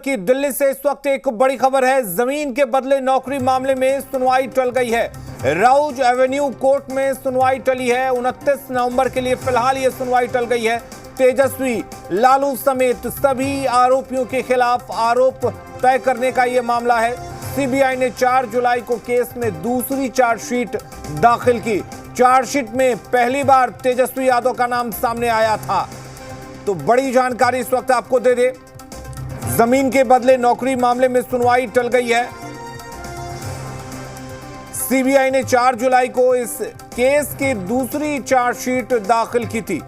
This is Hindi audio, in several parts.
कि दिल्ली से इस वक्त एक बड़ी खबर है। जमीन के बदले नौकरी मामले में सुनवाई टल गई है। राउज एवेन्यू कोर्ट में सुनवाई टली है। 29 नवंबर के लिए फिलहाल ये सुनवाई टल गई है। तेजस्वी, लालू समेत सभी आरोपियों के खिलाफ आरोप तय करने का यह मामला है। सीबीआई ने 4 जुलाई को केस में दूसरी चार्जशीट दाखिल की। चार्जशीट में पहली बार तेजस्वी यादव का नाम सामने आया था। तो बड़ी जानकारी इस वक्त आपको दे दे, जमीन के बदले नौकरी मामले में सुनवाई टल गई है। सीबीआई ने 4 जुलाई को इस केस की दूसरी चार्जशीट दाखिल की थी।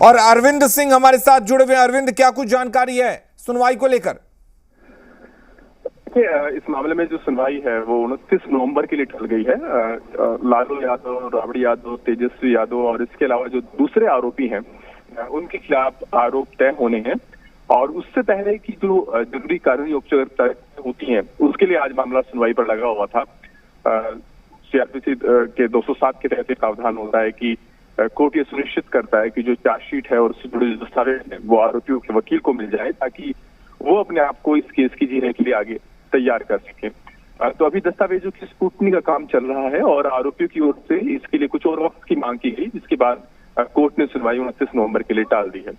और अरविंद सिंह हमारे साथ जुड़े हुए हैं। अरविंद, क्या कुछ जानकारी है सुनवाई को लेकर? इस मामले में जो सुनवाई है वो 29 नवंबर के लिए टल गई है। लालू यादव, राबड़ी यादव, तेजस्वी यादव और इसके अलावा जो दूसरे आरोपी हैं उनके खिलाफ आरोप तय होने हैं। और उससे पहले की जो जरूरी कानूनी औपचारिकताएं होती हैं उसके लिए आज मामला सुनवाई पर लगा हुआ था। सीआरपीसी के 207 के तहत प्रावधान होता है कि कोर्ट ये सुनिश्चित करता है कि जो चार्जशीट है और उससे जुड़े जो दस्तावेज हैं वो आरोपियों के वकील को मिल जाए, ताकि वो अपने आप को इस केस की जीने के लिए आगे तैयार कर सके। तो अभी दस्तावेजों की स्क्रूटनी का काम चल रहा है और आरोपियों की ओर से इसके लिए कुछ और वक्त की मांग की गई, जिसके बाद कोर्ट ने सुनवाई 29 नवंबर के लिए टाल दी है।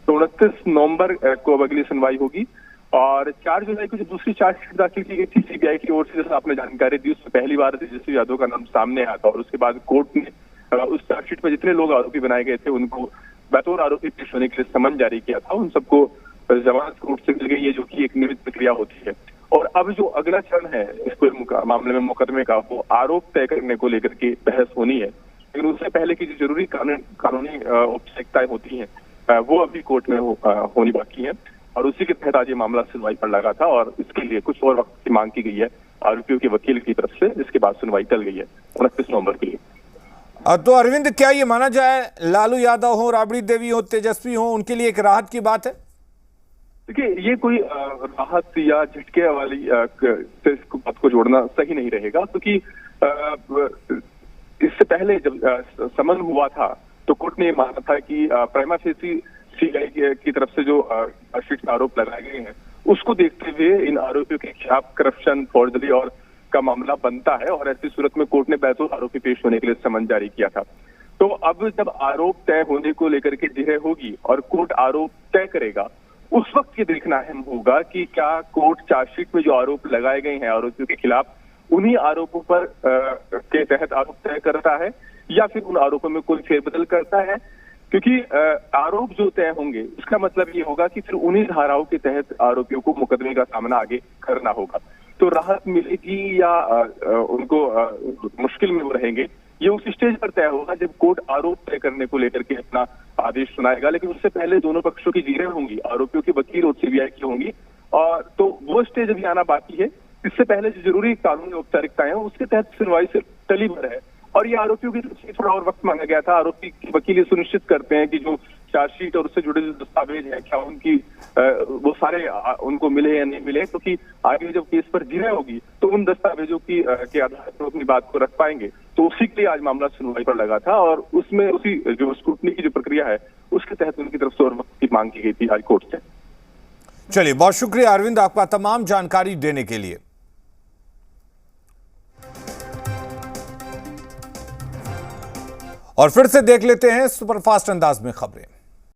तो 29 नवंबर को अब अगली सुनवाई होगी। और 4 जुलाई को जो दूसरी चार्जशीट दाखिल की गई थी सीबीआई की ओर से, जैसा आपने जानकारी दी, उसमें पहली बार तेजस्वी यादव का नाम सामने आया था। और उसके बाद कोर्ट ने उस चार्जशीट में जितने लोग आरोपी बनाए गए थे उनको बतौर आरोपी पेश होने के लिए समन जारी किया था। उन सबको जमानत कोर्ट से मिल गई है, जो कि एक नियमित प्रक्रिया होती है। और अब जो अगला चरण है इस मामले में मुकदमे का, वो आरोप तय करने को लेकर के बहस होनी है। लेकिन उससे पहले की जो जरूरी कानूनी औपचारिकताएं होती हैं वो अभी कोर्ट में होनी बाकी है। और उसी के तहत आज ये मामला सुनवाई पर लगा था और इसके लिए कुछ और वक्त की मांग की गई है आरोपियों के वकील की तरफ से, जिसके बाद सुनवाई टल गई है 29 नवंबर के लिए। तो अरविंद, क्या ये माना जाए लालू यादव हो, राबड़ी देवी हो, तेजस्वी हो, उनके लिए एक राहत की बात है? देखिए, ये कोई राहत या झटके वाली से इस बात को जोड़ना सही नहीं रहेगा, क्योंकि इससे पहले जब समन हुआ था तो कोर्ट ने माना था कि प्राइमा फेसी सीबीआई की तरफ से जो चार्जशीट में आरोप लगाए गए हैं उसको देखते हुए इन आरोपियों के खिलाफ करप्शन, फौर्जरी और का मामला बनता है। और ऐसी सूरत में कोर्ट ने बतौर आरोपी पेश होने के लिए समन जारी किया था। तो अब जब आरोप तय होने को लेकर के जिरह होगी और कोर्ट आरोप तय करेगा, उस वक्त ये देखना अहम होगा कि क्या कोर्ट चार्जशीट में जो आरोप लगाए गए हैं आरोपियों के खिलाफ, उन्हीं आरोपों पर के तहत आरोप तय करता है या फिर उन आरोपों में कोई फेरबदल करता है। क्योंकि आरोप जो तय होंगे उसका मतलब ये होगा कि फिर उन्हीं धाराओं के तहत आरोपियों को मुकदमे का सामना आगे करना होगा। तो राहत मिलेगी या उनको मुश्किल में वो रहेंगे, ये उस स्टेज पर तय होगा जब कोर्ट आरोप तय करने को लेकर के अपना आदेश सुनाएगा। लेकिन उससे पहले दोनों पक्षों की जीरें होंगी, आरोपियों के वकील और सीबीआई की होंगी। और तो वो स्टेज अभी आना बाकी है। इससे पहले जो जरूरी कानूनी औपचारिकताएं हैं उसके तहत सुनवाई से टली भर है। और ये आरोपियों की तरफ से थोड़ा और वक्त मांगा गया था। आरोपी वकील ये सुनिश्चित करते हैं कि जो चार्जशीट और उससे जुड़े जो दस्तावेज हैं क्या उनकी वो सारे उनको मिले या नहीं मिले, क्योंकि आगे जब केस पर जिरह होगी तो उन दस्तावेजों की के आधार पर अपनी बात को रख पाएंगे। तो उसी के लिए आज मामला सुनवाई पर लगा था और उसमें उसी जो स्क्रूटनी की जो प्रक्रिया है उसके तहत उनकी तरफ से और वक्त की मांग की गई थी आज कोर्ट से। चलिए, बहुत शुक्रिया अरविंद आपका तमाम जानकारी देने के लिए। और फिर से देख लेते हैं सुपरफास्ट अंदाज में खबरें।